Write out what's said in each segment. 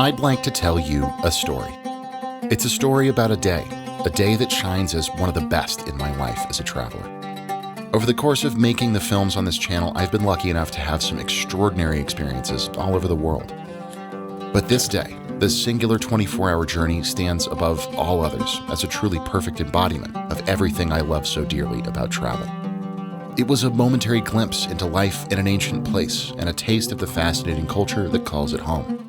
I'd like to tell you a story. It's a story about a day that shines as one of the best in my life as a traveler. Over the course of making the films on this channel, I've been lucky enough to have some extraordinary experiences all over the world. But this day, this singular 24-hour journey stands above all others as a truly perfect embodiment of everything I love so dearly about travel. It was a momentary glimpse into life in an ancient place and a taste of the fascinating culture that calls it home.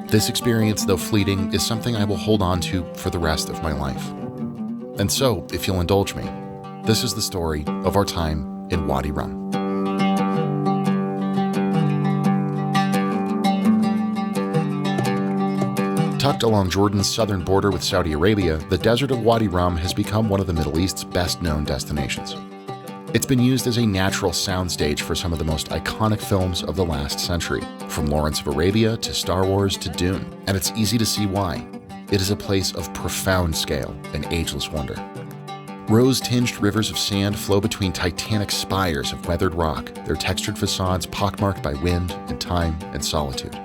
This experience, though fleeting, is something I will hold on to for the rest of my life. And so, if you'll indulge me, this is the story of our time in Wadi Rum. Tucked along Jordan's southern border with Saudi Arabia, the desert of Wadi Rum has become one of the Middle East's best-known destinations. It's been used as a natural soundstage for some of the most iconic films of the last century, from Lawrence of Arabia to Star Wars to Dune, and it's easy to see why. It is a place of profound scale and ageless wonder. Rose-tinged rivers of sand flow between titanic spires of weathered rock, their textured facades pockmarked by wind and time and solitude.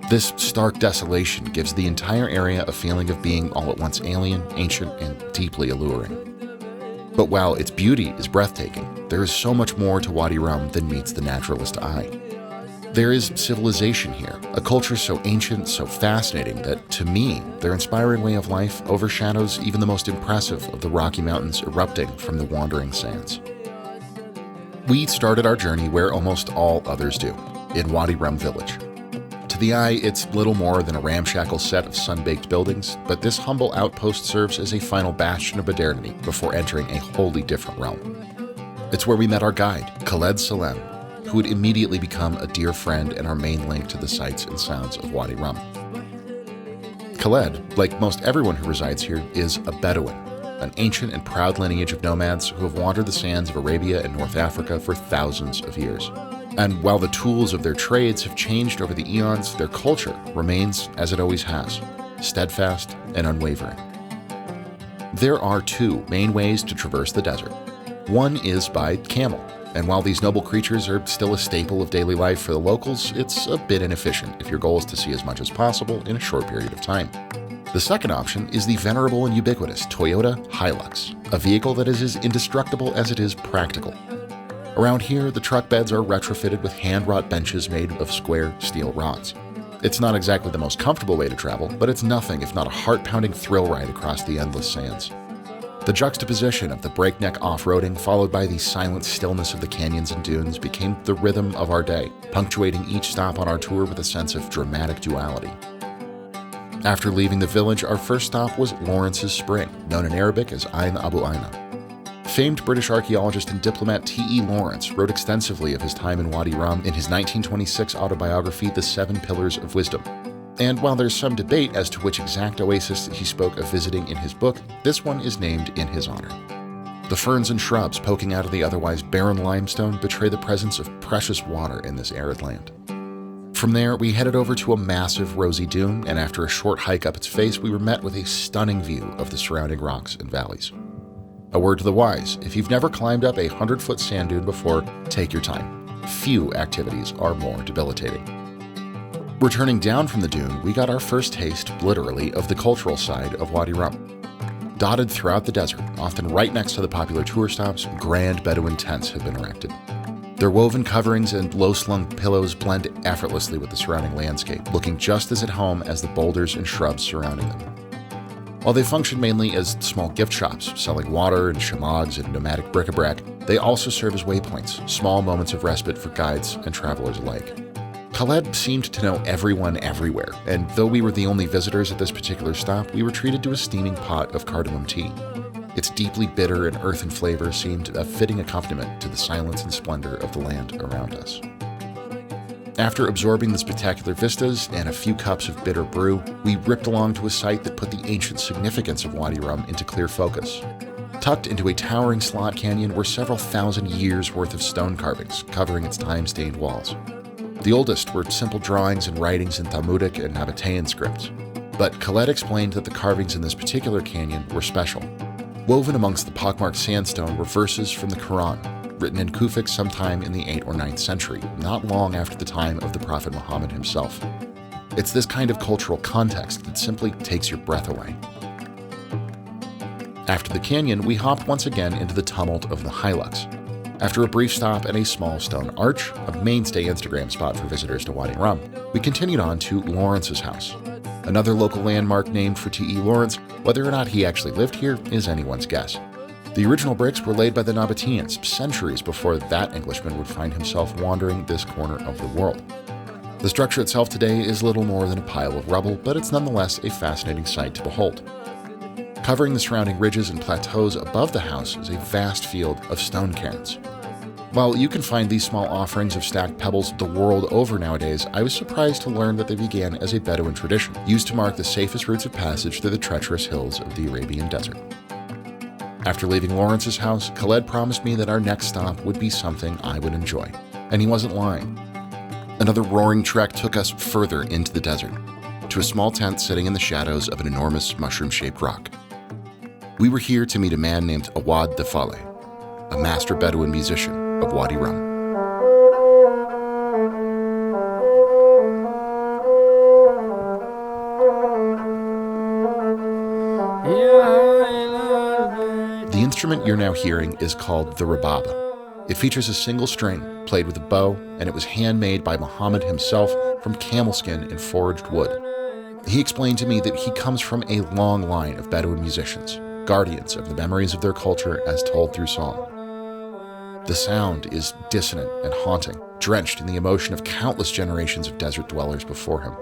This stark desolation gives the entire area a feeling of being all at once alien, ancient, and deeply alluring. But while its beauty is breathtaking, there is so much more to Wadi Rum than meets the naturalist eye. There is civilization here, a culture so ancient, so fascinating that, to me, their inspiring way of life overshadows even the most impressive of the Rocky Mountains erupting from the wandering sands. We started our journey where almost all others do, in Wadi Rum village. To the eye, it's little more than a ramshackle set of sun-baked buildings, but this humble outpost serves as a final bastion of modernity before entering a wholly different realm. It's where we met our guide, Khaled, who would immediately become a dear friend and our main link to the sights and sounds of Wadi Rum. Khaled, like most everyone who resides here, is a Bedouin, an ancient and proud lineage of nomads who have wandered the sands of Arabia and North Africa for thousands of years. And while the tools of their trades have changed over the eons, their culture remains as it always has, steadfast and unwavering. There are two main ways to traverse the desert. One is by camel, and while these noble creatures are still a staple of daily life for the locals, it's a bit inefficient if your goal is to see as much as possible in a short period of time. The second option is the venerable and ubiquitous Toyota Hilux, a vehicle that is as indestructible as it is practical. Around here, the truck beds are retrofitted with hand-wrought benches made of square steel rods. It's not exactly the most comfortable way to travel, but it's nothing if not a heart-pounding thrill ride across the endless sands. The juxtaposition of the breakneck off-roading followed by the silent stillness of the canyons and dunes became the rhythm of our day, punctuating each stop on our tour with a sense of dramatic duality. After leaving the village, our first stop was Lawrence's Spring, known in Arabic as Ain Abu Aina. Famed British archaeologist and diplomat T.E. Lawrence wrote extensively of his time in Wadi Rum in his 1926 autobiography, The 7 Pillars of Wisdom. And while there's some debate as to which exact oasis he spoke of visiting in his book, this one is named in his honor. The ferns and shrubs poking out of the otherwise barren limestone betray the presence of precious water in this arid land. From there, we headed over to a massive rosy dune, and after a short hike up its face, we were met with a stunning view of the surrounding rocks and valleys. A word to the wise, if you've never climbed up a 100-foot sand dune before, take your time. Few activities are more debilitating. Returning down from the dune, we got our first taste, literally, of the cultural side of Wadi Rum. Dotted throughout the desert, often right next to the popular tour stops, grand Bedouin tents have been erected. Their woven coverings and low-slung pillows blend effortlessly with the surrounding landscape, looking just as at home as the boulders and shrubs surrounding them. While they function mainly as small gift shops, selling water and shamags and nomadic bric-a-brac, they also serve as waypoints, small moments of respite for guides and travelers alike. Khaled seemed to know everyone everywhere, and though we were the only visitors at this particular stop, we were treated to a steaming pot of cardamom tea. Its deeply bitter and earthen flavor seemed a fitting accompaniment to the silence and splendor of the land around us. After absorbing the spectacular vistas and a few cups of bitter brew, we ripped along to a site that put the ancient significance of Wadi Rum into clear focus. Tucked into a towering slot canyon were several thousand years' worth of stone carvings covering its time-stained walls. The oldest were simple drawings and writings in Talmudic and Nabatean scripts, but Khaled explained that the carvings in this particular canyon were special. Woven amongst the pockmarked sandstone were verses from the Quran, written in Kufic sometime in the 8th or 9th century, not long after the time of the Prophet Muhammad himself. It's this kind of cultural context that simply takes your breath away. After the canyon, we hopped once again into the tumult of the Hilux. After a brief stop at a small stone arch, a mainstay Instagram spot for visitors to Wadi Rum, we continued on to Lawrence's house, another local landmark named for T.E. Lawrence. Whether or not he actually lived here is anyone's guess. The original bricks were laid by the Nabateans centuries before that Englishman would find himself wandering this corner of the world. The structure itself today is little more than a pile of rubble, but it's nonetheless a fascinating sight to behold. Covering the surrounding ridges and plateaus above the house is a vast field of stone cairns. While you can find these small offerings of stacked pebbles the world over nowadays, I was surprised to learn that they began as a Bedouin tradition, used to mark the safest routes of passage through the treacherous hills of the Arabian desert. After leaving Lawrence's house, Khaled promised me that our next stop would be something I would enjoy, and he wasn't lying. Another roaring trek took us further into the desert, to a small tent sitting in the shadows of an enormous mushroom-shaped rock. We were here to meet a man named Awad Dafale, a master Bedouin musician of Wadi Rum. The instrument you're now hearing is called the rababa. It features a single string played with a bow, and it was handmade by Muhammad himself from camel skin and forged wood. He explained to me that he comes from a long line of Bedouin musicians, guardians of the memories of their culture as told through song. The sound is dissonant and haunting, drenched in the emotion of countless generations of desert dwellers before him.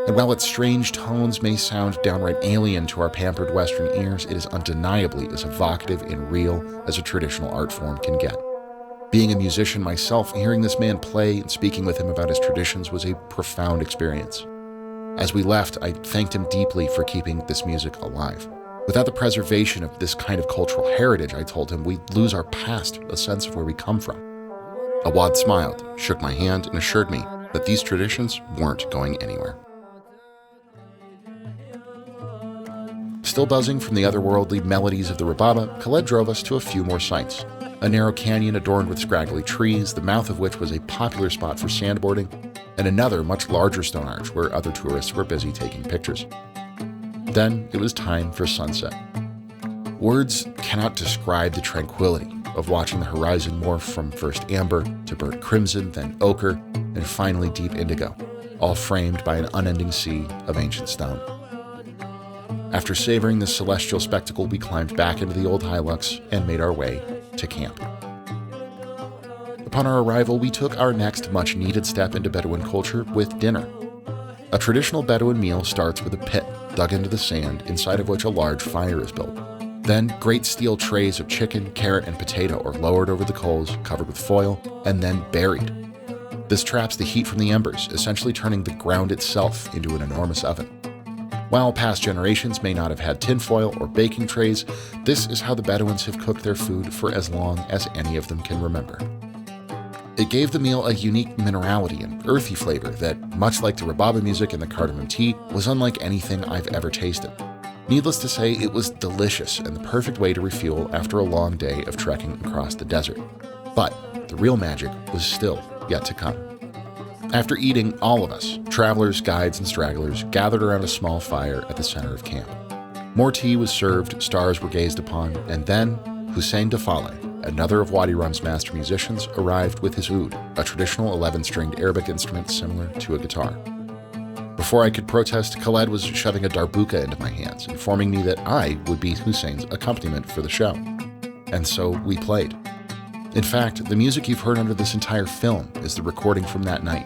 And while its strange tones may sound downright alien to our pampered Western ears, it is undeniably as evocative and real as a traditional art form can get. Being a musician myself, hearing this man play and speaking with him about his traditions was a profound experience. As we left, I thanked him deeply for keeping this music alive. Without the preservation of this kind of cultural heritage, I told him, we'd lose our past, a sense of where we come from. Awad smiled, shook my hand, and assured me that these traditions weren't going anywhere. Still buzzing from the otherworldly melodies of the rababa, Khaled drove us to a few more sites. A narrow canyon adorned with scraggly trees, the mouth of which was a popular spot for sandboarding, and another much larger stone arch where other tourists were busy taking pictures. Then it was time for sunset. Words cannot describe the tranquility of watching the horizon morph from first amber to burnt crimson, then ochre, and finally deep indigo, all framed by an unending sea of ancient stone. After savoring this celestial spectacle, we climbed back into the old Hilux and made our way to camp. Upon our arrival, we took our next much-needed step into Bedouin culture with dinner. A traditional Bedouin meal starts with a pit dug into the sand, inside of which a large fire is built. Then, great steel trays of chicken, carrot, and potato are lowered over the coals, covered with foil, and then buried. This traps the heat from the embers, essentially turning the ground itself into an enormous oven. While past generations may not have had tinfoil or baking trays, this is how the Bedouins have cooked their food for as long as any of them can remember. It gave the meal a unique minerality and earthy flavor that, much like the rababa music and the cardamom tea, was unlike anything I've ever tasted. Needless to say, it was delicious and the perfect way to refuel after a long day of trekking across the desert. But the real magic was still yet to come. After eating, all of us, travelers, guides, and stragglers, gathered around a small fire at the center of camp. More tea was served, stars were gazed upon, and then Hussein Dafale, another of Wadi Rum's master musicians, arrived with his oud, a traditional 11-stringed Arabic instrument similar to a guitar. Before I could protest, Khaled was shoving a darbuka into my hands, informing me that I would be Hussein's accompaniment for the show. And so we played. In fact, the music you've heard under this entire film is the recording from that night.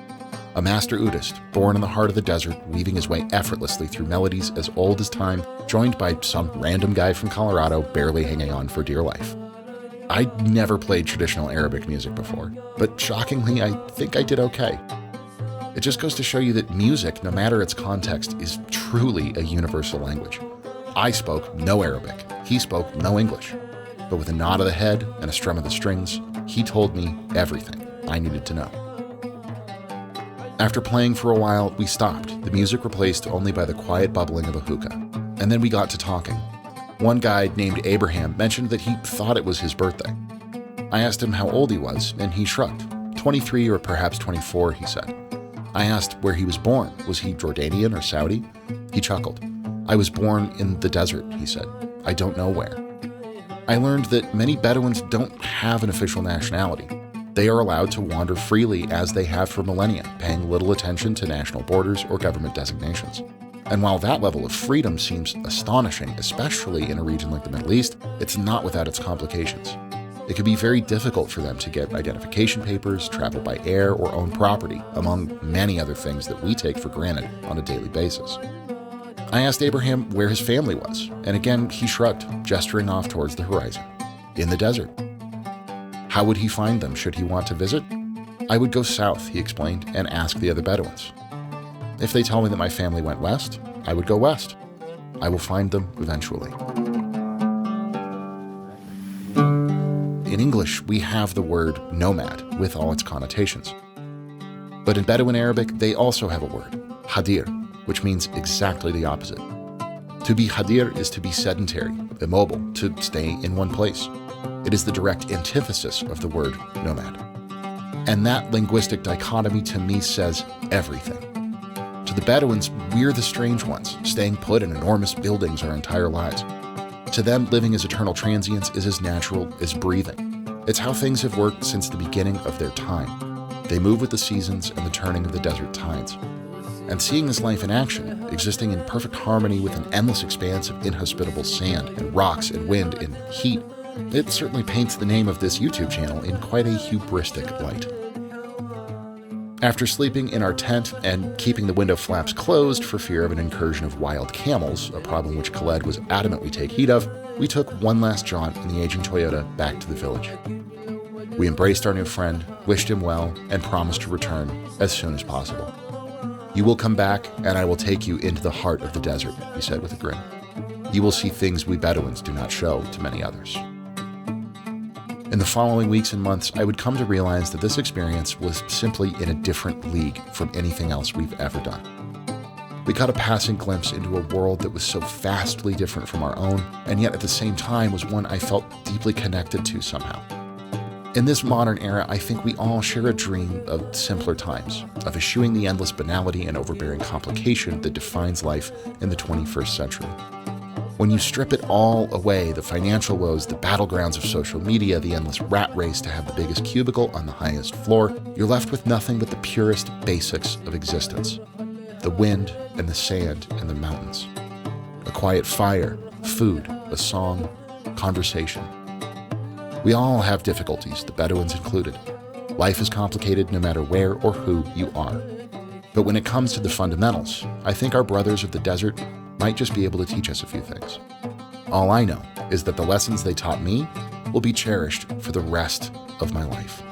A master oudist, born in the heart of the desert, weaving his way effortlessly through melodies as old as time, joined by some random guy from Colorado barely hanging on for dear life. I'd never played traditional Arabic music before, but shockingly, I think I did okay. It just goes to show you that music, no matter its context, is truly a universal language. I spoke no Arabic, he spoke no English, but with a nod of the head and a strum of the strings, he told me everything I needed to know. After playing for a while, we stopped, the music replaced only by the quiet bubbling of a hookah, and then we got to talking. One guide named Abraham mentioned that he thought it was his birthday. I asked him how old he was, and he shrugged. 23 or perhaps 24, he said. I asked where he was born. Was he Jordanian or Saudi? He chuckled. I was born in the desert, he said. I don't know where. I learned that many Bedouins don't have an official nationality. They are allowed to wander freely as they have for millennia, paying little attention to national borders or government designations. And while that level of freedom seems astonishing, especially in a region like the Middle East, it's not without its complications. It can be very difficult for them to get identification papers, travel by air, or own property, among many other things that we take for granted on a daily basis. I asked Abraham where his family was, and again he shrugged, gesturing off towards the horizon. In the desert. How would he find them should he want to visit? I would go south, he explained, and ask the other Bedouins. If they tell me that my family went west, I would go west. I will find them eventually. In English, we have the word nomad with all its connotations. But in Bedouin Arabic, they also have a word, hadir, which means exactly the opposite. To be hadir is to be sedentary, immobile, to stay in one place. It is the direct antithesis of the word nomad. And that linguistic dichotomy to me says everything. To the Bedouins, we're the strange ones, staying put in enormous buildings our entire lives. To them, living as eternal transients is as natural as breathing. It's how things have worked since the beginning of their time. They move with the seasons and the turning of the desert tides. And seeing this life in action, existing in perfect harmony with an endless expanse of inhospitable sand and rocks and wind and heat, it certainly paints the name of this YouTube channel in quite a hubristic light. After sleeping in our tent and keeping the window flaps closed for fear of an incursion of wild camels, a problem which Khaled was adamant we take heed of, we took one last jaunt in the aging Toyota back to the village. We embraced our new friend, wished him well, and promised to return as soon as possible. You will come back, and I will take you into the heart of the desert, he said with a grin. You will see things we Bedouins do not show to many others. In the following weeks and months, I would come to realize that this experience was simply in a different league from anything else we've ever done. We caught a passing glimpse into a world that was so vastly different from our own, and yet at the same time was one I felt deeply connected to somehow. In this modern era, I think we all share a dream of simpler times, of eschewing the endless banality and overbearing complication that defines life in the 21st century. When you strip it all away, the financial woes, the battlegrounds of social media, the endless rat race to have the biggest cubicle on the highest floor, you're left with nothing but the purest basics of existence. The wind and the sand and the mountains. A quiet fire, food, a song, conversation. We all have difficulties, the Bedouins included. Life is complicated no matter where or who you are. But when it comes to the fundamentals, I think our brothers of the desert might just be able to teach us a few things. All I know is that the lessons they taught me will be cherished for the rest of my life.